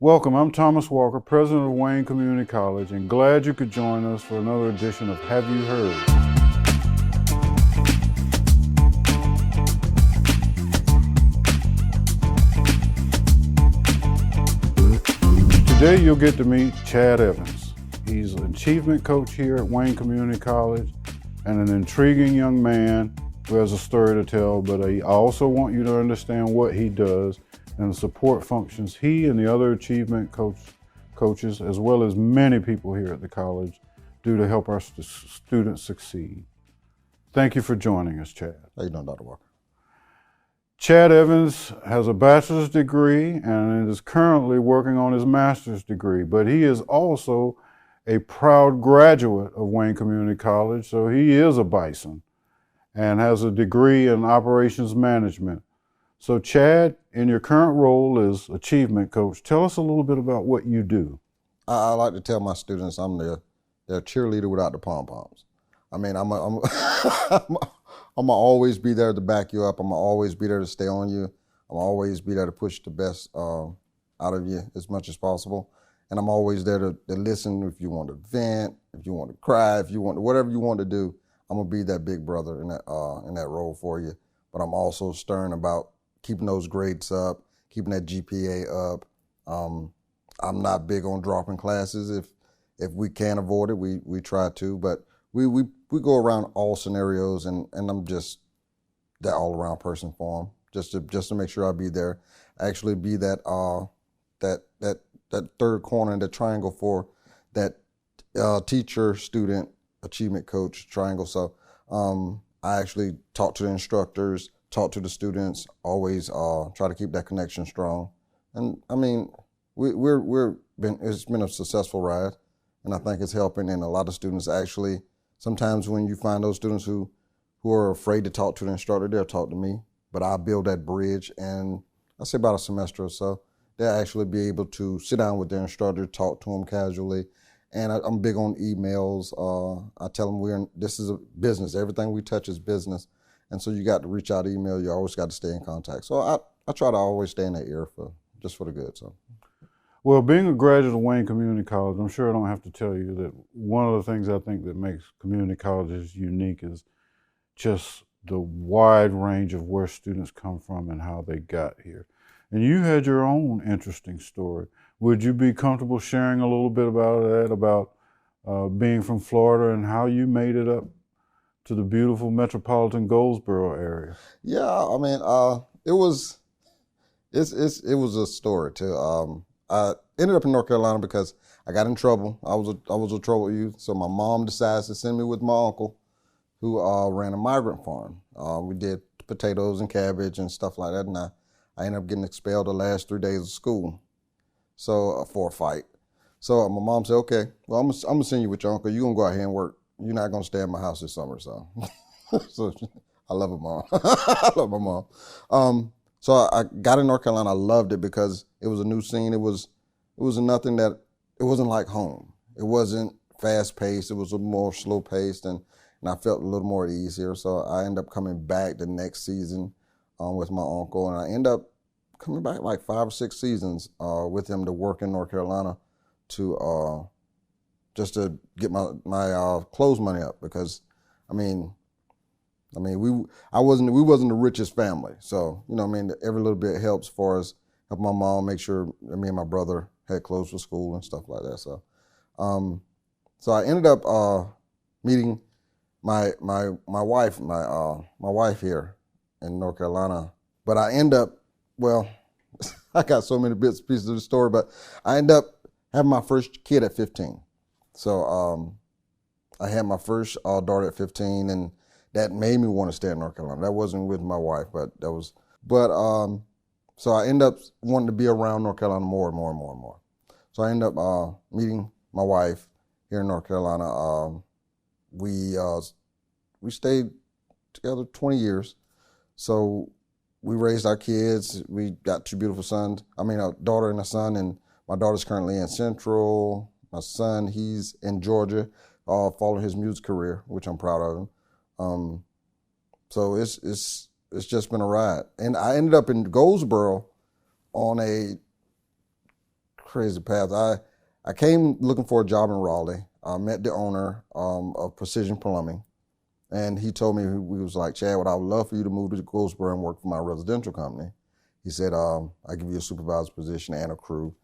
Welcome, I'm Thomas Walker, President of Wayne Community College, and glad you could join us for another edition of Have You Heard? Today you'll get to meet Chad Evans. He's an achievement coach here at Wayne Community College and an intriguing young man who has a story to tell, but I also want you to understand what he does and the support functions he and the other achievement coaches, as well as many people here at the college, do to help our students succeed. Thank you for joining us, Chad. How you doing, Dr. Walker? Chad Evans has a bachelor's degree and is currently working on his master's degree, but he is also a proud graduate of Wayne Community College, so he is a Bison and has a degree in operations management. So Chad, in your current role as achievement coach, tell us a little bit about what you do. I like to tell my students I'm their cheerleader without the pom-poms. I mean, I'm gonna always be there to back you up. I'm gonna always be there to stay on you. I'm gonna always be there to push the best out of you as much as possible. And I'm always there to listen if you want to vent, if you want to cry, if you want to, whatever you want to do. I'm gonna be that big brother in that role for you. But I'm also stern about keeping those grades up, keeping that GPA up. I'm not big on dropping classes. If we can avoid it, we try to. But we go around all scenarios, and I'm just that all around person for them, just to make sure I be there, actually be that third corner in the triangle for that teacher, student, achievement coach triangle. So I actually talk to the instructors, talk to the students, always try to keep that connection strong. And I mean, it's been a successful ride, and I think it's helping. And a lot of students actually, sometimes when you find those students who are afraid to talk to the instructor, they'll talk to me. But I build that bridge, and I say about a semester or so, they'll actually be able to sit down with their instructor, talk to them casually. And I'm big on emails. I tell them this is a business. Everything we touch is business. And so you got to reach out, email. You always got to stay in contact. So I try to always stay in that ear just for the good. So. Well, being a graduate of Wayne Community College, I'm sure I don't have to tell you that one of the things I think that makes community colleges unique is just the wide range of where students come from and how they got here. And you had your own interesting story. Would you be comfortable sharing a little bit about that, about being from Florida and how you made it up to the beautiful metropolitan Goldsboro area? Yeah, I mean, it was a story too. I ended up in North Carolina because I got in trouble. I was a trouble youth, so my mom decides to send me with my uncle, who ran a migrant farm. We did potatoes and cabbage and stuff like that, and I ended up getting expelled the last 3 days of school, so for a fight. So my mom said, "Okay, well, I'm gonna send you with your uncle. You're gonna go out here and work. You're not gonna stay at my house this summer." So, so I love her mom. I love my mom. So I got in North Carolina. I loved it because it was a new scene. It was nothing that, it wasn't like home. It wasn't fast paced. It was a more slow paced, and I felt a little more at ease here. So I ended up coming back the next season with my uncle, and I ended up coming back like 5 or 6 seasons with him to work in North Carolina to just to get my clothes money up, because we wasn't the richest family, so every little bit helps for us. Help my mom make sure that me and my brother had clothes for school and stuff like that. So, so I ended up meeting my wife here in North Carolina. But I end up, well, I got so many bits and pieces of the story, but I end up having my first kid at 15. So I had my first daughter at 15, and that made me want to stay in North Carolina. That wasn't with my wife, so I ended up wanting to be around North Carolina more and more and more and more. So I ended up meeting my wife here in North Carolina. We stayed together 20 years. So we raised our kids. We got 2 beautiful sons. A daughter and a son, and my daughter's currently in Central. My son, he's in Georgia, following his music career, which I'm proud of him. So it's just been a ride. And I ended up in Goldsboro on crazy path. I came looking for a job in Raleigh. I met the owner of Precision Plumbing, and he told me, he was like, Chad, I would love for you to move to Goldsboro and work for my residential company. He said, I'll give you a supervisor position and a crew.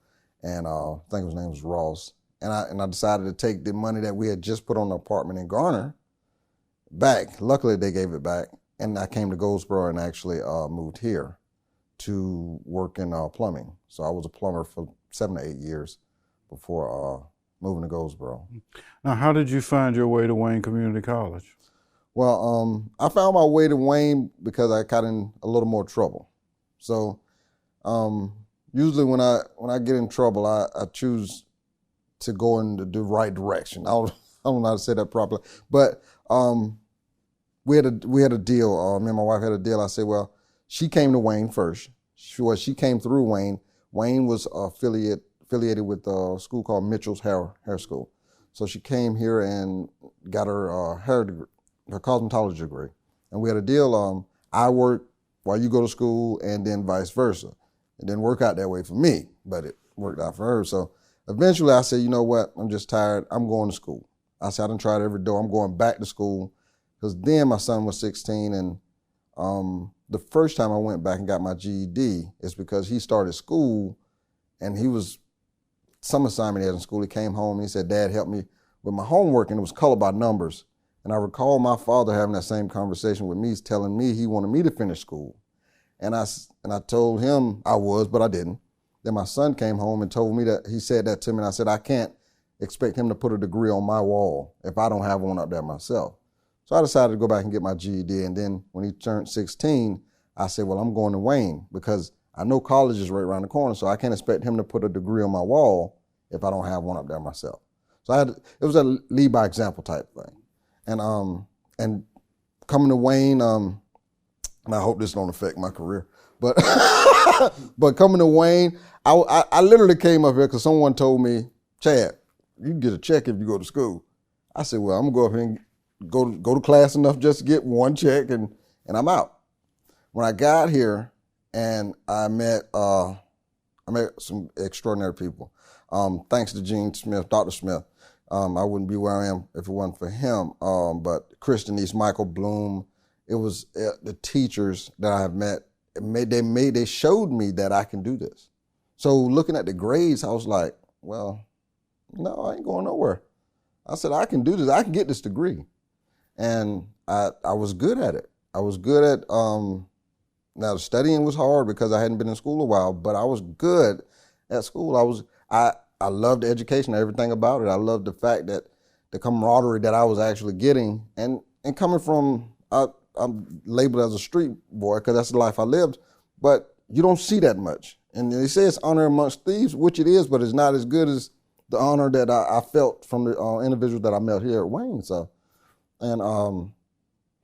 And I think his name was Ross. And I decided to take the money that we had just put on the apartment in Garner back. Luckily, they gave it back. And I came to Goldsboro and actually moved here to work in plumbing. So I was a plumber for 7 to 8 years before moving to Goldsboro. Now, how did you find your way to Wayne Community College? Well, I found my way to Wayne because I got in a little more trouble. So usually when I get in trouble, I choose to go in the right direction. I don't know how to say that properly, but we had a deal. Me and my wife had a deal. I said, well, she came to Wayne first. She came through Wayne. Wayne was affiliated with a school called Mitchell's Hair School. So she came here and got her hair degree, her cosmetology degree. And we had a deal. I work while you go to school, and then vice versa. It didn't work out that way for me, but it worked out for her. So eventually I said, you know what? I'm just tired. I'm going to school. I said, I done tried every door. I'm going back to school. Because then my son was 16, and the first time I went back and got my GED is because he started school, and he was, some assignment he had in school. He came home and he said, Dad, help me with my homework, and it was colored by numbers. And I recall my father having that same conversation with me, telling me he wanted me to finish school. And I told him I was, but I didn't. Then my son came home and told me that, he said that to me, and I said, I can't expect him to put a degree on my wall if I don't have one up there myself. So I decided to go back and get my GED. And then when he turned 16, I said, well, I'm going to Wayne because I know college is right around the corner, so I can't expect him to put a degree on my wall if I don't have one up there myself. So it was a lead by example type thing. And coming to Wayne, and I hope this don't affect my career, but but coming to Wayne, I literally came up here because someone told me, Chad, you can get a check if you go to school. I said, well, I'm gonna go up here and go to class enough just to get one check, and I'm out. When I got here, and I met some extraordinary people. Thanks to Gene Smith, Dr. Smith. I wouldn't be where I am if it wasn't for him. But Kristen East, Michael Bloom, it was the teachers that I have met. They showed me that I can do this. So looking at the grades, I was like, well, no, I ain't going nowhere. I said, I can do this. I can get this degree. And I was good at it. I was good at, now the studying was hard because I hadn't been in school a while, but I was good at school. I loved education, everything about it. I loved the fact that the camaraderie that I was actually getting, and coming from, I'm labeled as a street boy because that's the life I lived, but you don't see that much. And they say it's honor amongst thieves, which it is, but it's not as good as the honor that I felt from the individuals that I met here at Wayne. So, and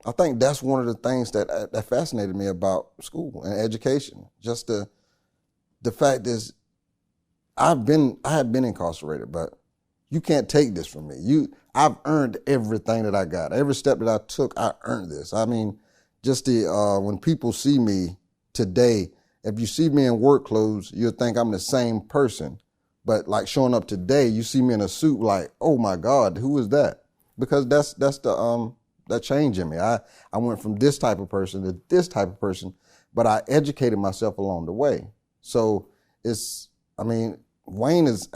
I think that's one of the things that fascinated me about school and education. Just the fact is, I have been incarcerated, but you can't take this from me. I've earned everything that I got. Every step that I took, I earned this. I mean, just when people see me today, if you see me in work clothes, you'll think I'm the same person. But like showing up today, you see me in a suit, like, oh my God, who is that? Because that's that change in me. I went from this type of person to this type of person, but I educated myself along the way. So Wayne is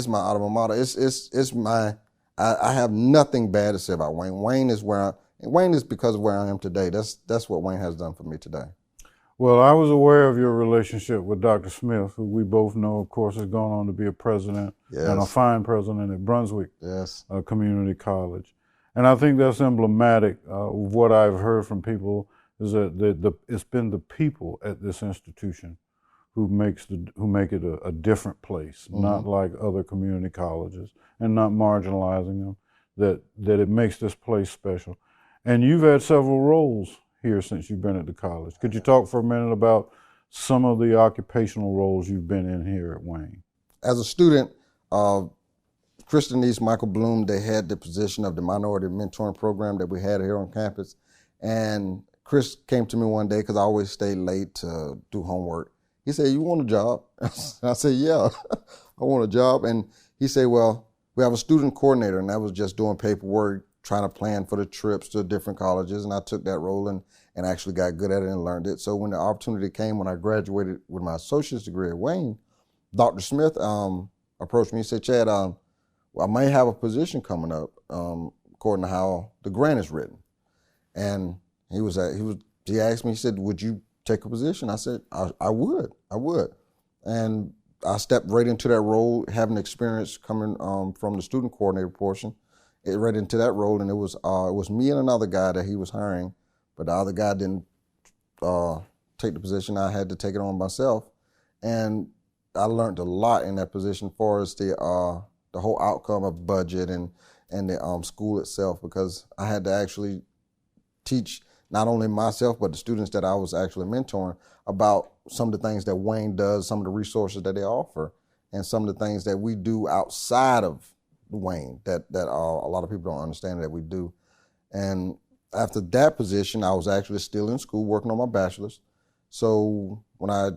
my alma mater. It's my, I have nothing bad to say about Wayne. Wayne is because of where I am today. That's what Wayne has done for me today. Well, I was aware of your relationship with Dr. Smith, who we both know, of course, has gone on to be a president, yes, and a fine president at Brunswick, yes, Community College. And I think that's emblematic of what I've heard from people is that it's been the people at this institution who make it a different place, mm-hmm, not like other community colleges, and not marginalizing them, that it makes this place special. And you've had several roles here since you've been at the college. Could you talk for a minute about some of the occupational roles you've been in here at Wayne? As a student, Kristen East, Michael Bloom, they had the position of the minority mentoring program that we had here on campus. And Chris came to me one day because I always stayed late to do homework. He said, "You want a job?" I said, "Yeah, I want a job." And he said, "Well, we have a student coordinator," and that was just doing paperwork, trying to plan for the trips to different colleges. And I took that role and actually got good at it and learned it. So when the opportunity came, when I graduated with my associate's degree at Wayne, Dr. Smith approached me and said, "Chad, I may have a position coming up according to how the grant is written." And he asked me, he said, "Would you take a position?" I said, I would. And I stepped right into that role, having experience coming from the student coordinator portion, right into that role. And it was me and another guy that he was hiring, but the other guy didn't take the position. I had to take it on myself. And I learned a lot in that position as far as the whole outcome of budget and the school itself, because I had to actually teach not only myself, but the students that I was actually mentoring about some of the things that Wayne does, some of the resources that they offer, and some of the things that we do outside of Wayne that a lot of people don't understand that we do. And after that position, I was actually still in school working on my bachelor's. So when I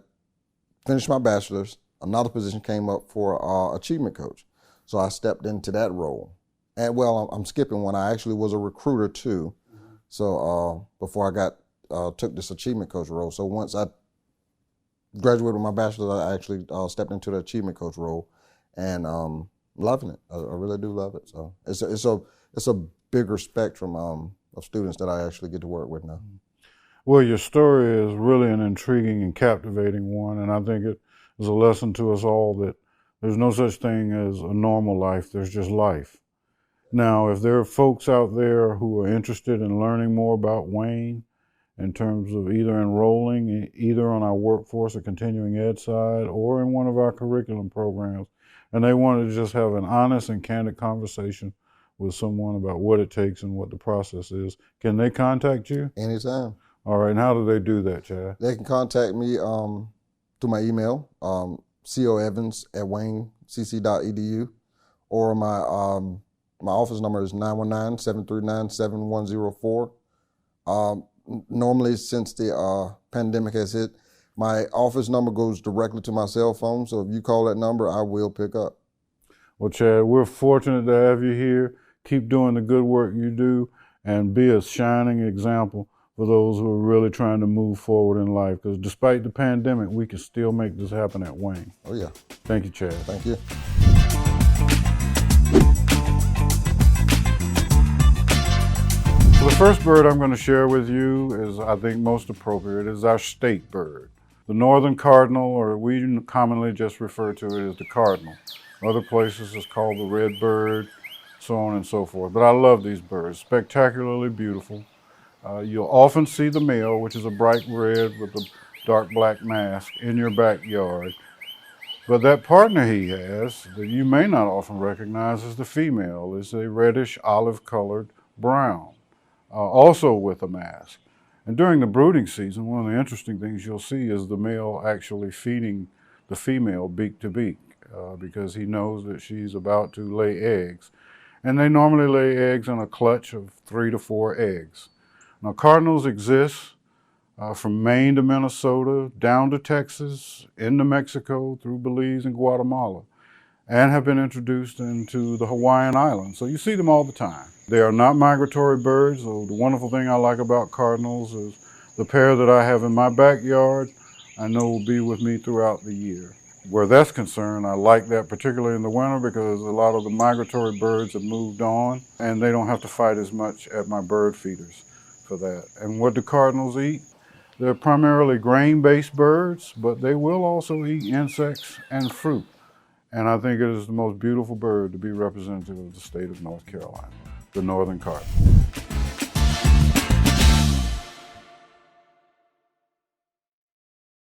finished my bachelor's, another position came up for achievement coach. So I stepped into that role. And well, I'm skipping one. I actually was a recruiter too. So before I took this achievement coach role. So once I graduated with my bachelor's, I actually stepped into the achievement coach role, and loving it. I really do love it. So it's a bigger spectrum of students that I actually get to work with now. Well, your story is really an intriguing and captivating one, and I think it is a lesson to us all that there's no such thing as a normal life. There's just life. Now, if there are folks out there who are interested in learning more about Wayne in terms of either enrolling either on our workforce or continuing ed side or in one of our curriculum programs, and they want to just have an honest and candid conversation with someone about what it takes and what the process is, can they contact you? Anytime. All right, and how do they do that, Chad? They can contact me through my email, coevans@waynecc.edu, or my office number is 919-739-7104. Normally, since the pandemic has hit, my office number goes directly to my cell phone. So if you call that number, I will pick up. Well, Chad, we're fortunate to have you here. Keep doing the good work you do and be a shining example for those who are really trying to move forward in life. Because despite the pandemic, we can still make this happen at Wayne. Oh, yeah. Thank you, Chad. Thank you. So the first bird I'm going to share with you is, I think, most appropriate, is our state bird. The northern cardinal, or we commonly just refer to it as the cardinal. Other places it's called the red bird, so on and so forth. But I love these birds, spectacularly beautiful. You'll often see the male, which is a bright red with a dark black mask, in your backyard. But that partner he has, that you may not often recognize as the female, is a reddish olive-colored brown, also with a mask. And during the brooding season, one of the interesting things you'll see is the male actually feeding the female beak to beak, because he knows that she's about to lay eggs. And they normally lay eggs in a clutch of 3 to 4 eggs. Now, cardinals exist from Maine to Minnesota, down to Texas, into Mexico, through Belize and Guatemala, and have been introduced into the Hawaiian Islands. So you see them all the time. They are not migratory birds, so the wonderful thing I like about cardinals is the pair that I have in my backyard, I know will be with me throughout the year. Where that's concerned, I like that particularly in the winter because a lot of the migratory birds have moved on and they don't have to fight as much at my bird feeders for that. And what do cardinals eat? They're primarily grain-based birds, but they will also eat insects and fruit. And I think it is the most beautiful bird to be representative of the state of North Carolina, the northern cardinal.